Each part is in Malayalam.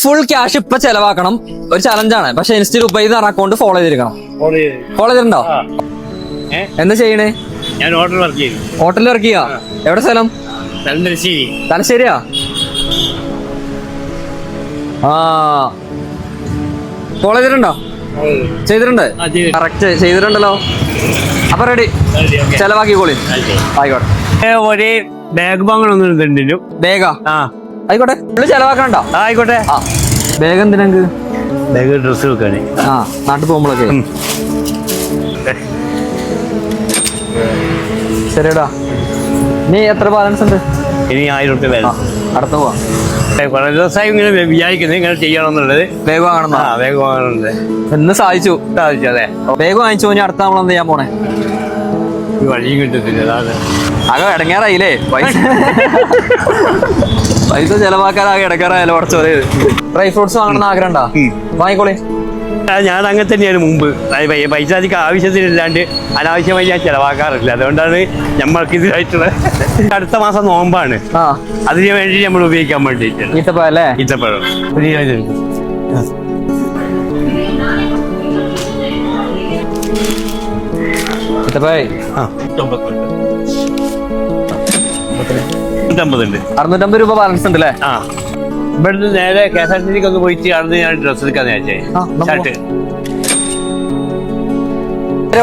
ഫുൾ ക്യാഷ് ഇപ്പൊ ചെലവാക്കണം. ഒരു ചലഞ്ചാണ്. പക്ഷെ ഇൻസ്റ്റയിൽ ഉപയോഗിച്ച് അക്കൗണ്ട് ഫോളോ ചെയ്തിരിക്കണം. ഫോളോ ചെയ്തിട്ടുണ്ടോ? എന്താ ചെയ്യണേ? ഞാൻ ഹോട്ടൽ വർക്ക് ചെയ്യും. ഹോട്ടലിൽ വർക്ക് ചെയ്യാ? എവിടെ സ്ഥലം? തലശ്ശേരി. തലശ്ശേരിയാ? ആ, ഫോളോ ചെയ്തിട്ടുണ്ടോ? ചെയ്തിട്ടുണ്ട്. കറക്റ്റ് ചെയ്തിട്ടുണ്ടല്ലോ. അപ്പൊ റെഡി, ചെലവാക്കിക്കോളി. ആയിക്കോട്ടെ. ഒരേ ബാഗ് വാങ്ങണമെന്നുണ്ടെങ്കിലും ബേഗാ? ആയിക്കോട്ടെ, ഫുള്ള് ചെലവാക്കണ്ടോ? ആയിക്കോട്ടെ. ബേഗ് എന്തിനക്ക്? ബാഗ് ഡ്രസ് വെക്കാണ്. ആ, നാട്ടിൽ പോകുമ്പോഴൊക്കെ. ശരിടാ. നീ എത്ര ബാലൻസ് ഉണ്ട്? ഇനി 1000 രൂപ വേണം. അടുത്ത പോവാ. കുറെ ദിവസമായി ഇങ്ങനെ വിചാരിക്കുന്നത് ഇങ്ങനെ ചെയ്യണമെന്നുള്ളത്. ബേഗ് വാങ്ങണം. ബാഗ് വാങ്ങണമെന്നുണ്ട്. എന്ന് സാധിച്ചു. അതെ. ബേഗ് വാങ്ങിച്ചു കഴിഞ്ഞാൽ അടുത്ത നമ്മൾ എന്ത് ചെയ്യാൻ പോണേ? വഴിയും കിട്ടത്തില്ല. അതാണ് ആകെ ഇടങ്ങാറായില്ലേ? പൈസ ചെലവാക്കാനാകെ ഇടങ്ങാറായാലോ. കുറച്ചോര് ഡ്രൈ ഫ്രൂട്ട്സ് വാങ്ങണമെന്ന് ആഗ്രഹം ഉണ്ടാ? വാങ്ങിക്കോളി. ഞാൻ അങ്ങനെ തന്നെയാണ് മുമ്പ്. പൈസ അധികം ആവശ്യത്തിനില്ലാണ്ട് അനാവശ്യമായി ഞാൻ ചെലവാക്കാറില്ല. അതുകൊണ്ടാണ് നമ്മൾക്ക് ഇതായിട്ടുള്ള അടുത്ത മാസം നോമ്പാണ്. അതിന് വേണ്ടി നമ്മൾ ഉപയോഗിക്കാൻ വേണ്ടിയിട്ട് ഈത്തപ്പഴം അല്ലേ? ഈത്തപ്പഴം ഉണ്ട്. 650 രൂപ ബാലൻസ് ഉണ്ട് അല്ലേ? ഇവിടുന്ന് നേരെ KSRTC ഒന്ന് പോയിട്ട് അവിടുന്ന് ഞാൻ ഡ്രസ് എടുക്കാന്ന് വിചാരിച്ചേ. ഷർട്ട്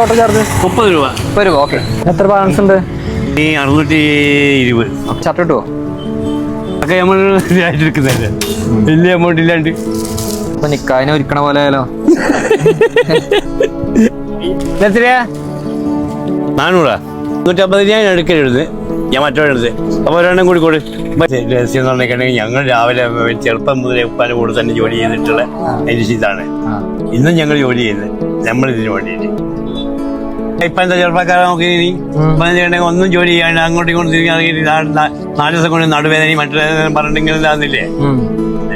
ഓട്ടോ ചാർജ് 30 രൂപ. 30 രൂപ. ഓക്കെ. എത്ര ബാലൻസ് ഉണ്ട്? 620. ഷർട്ട് കിട്ടുമോ? ഒക്കെ നമ്മൾ ഇതായിട്ട് എടുക്കുന്നതല്ലേ, വലിയ എമൗണ്ട് ഇല്ലാണ്ട്. ഇപ്പൊ നിക്കാതിനെ ഒരുക്കണ പോലെ ആയാലോ? എത്രയാ? 400. 150 ഞാൻ എടുക്കരുത്. ഞാൻ മറ്റൊരെടുത്ത്. അപ്പോൾ ഒരെണ്ണം കൂടി കൂടി രഹസ്യം എന്ന് പറഞ്ഞിട്ടുണ്ടെങ്കിൽ ഞങ്ങൾ രാവിലെ ചെറുപ്പം മുതലേ ഉപ്പാൻ്റെ കൂടെ തന്നെ ജോലി ചെയ്തിട്ടുള്ള ഇതാണ്. ഇന്നും ഞങ്ങൾ ജോലി ചെയ്യുന്നത് നമ്മളിതിന് വേണ്ടിയിട്ട്. ഇപ്പം എന്താ ചെറുപ്പക്കാരെ നോക്കി ഇപ്പം ഒന്നും ജോലി ചെയ്യാണ്ട് അങ്ങോട്ടും ഇങ്ങോട്ടും തിരികെ ഇറങ്ങിയിട്ട് 4 ദിവസം കൊണ്ട് നടുവേദനയും മറ്റു വേദന പറഞ്ഞിട്ടുണ്ടെങ്കിൽ ഇതാകുന്നില്ലേ?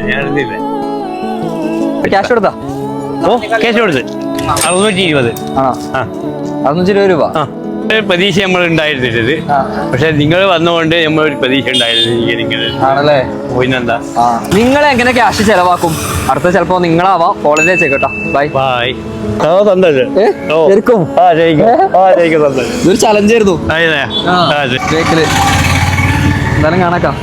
ഞാൻ എടുത്തില്ലേ. ക്യാഷ് കൊടുത്താ? കേസ് കൊടുത്ത് 620. ആ, 620 രൂപ. പ്രതീക്ഷ നമ്മൾ ഉണ്ടായിരുന്നില്ലത്. പക്ഷെ നിങ്ങൾ വന്നുകൊണ്ട് നമ്മൾ ഒരു പ്രതീക്ഷ ഉണ്ടായിരുന്നില്ലേ? പിന്നെന്താ? നിങ്ങൾ എങ്ങനെ ക്യാഷ് ചെലവാക്കും? അടുത്ത ചിലപ്പോ നിങ്ങളാവാം. കോളേജിൽ വെച്ചേക്കട്ടോ. Bye bye. സന്തോഷം. ഇതൊരു ചലഞ്ച് ആയിരുന്നു. എന്തായാലും എന്തായാലും കാണാക്കാം.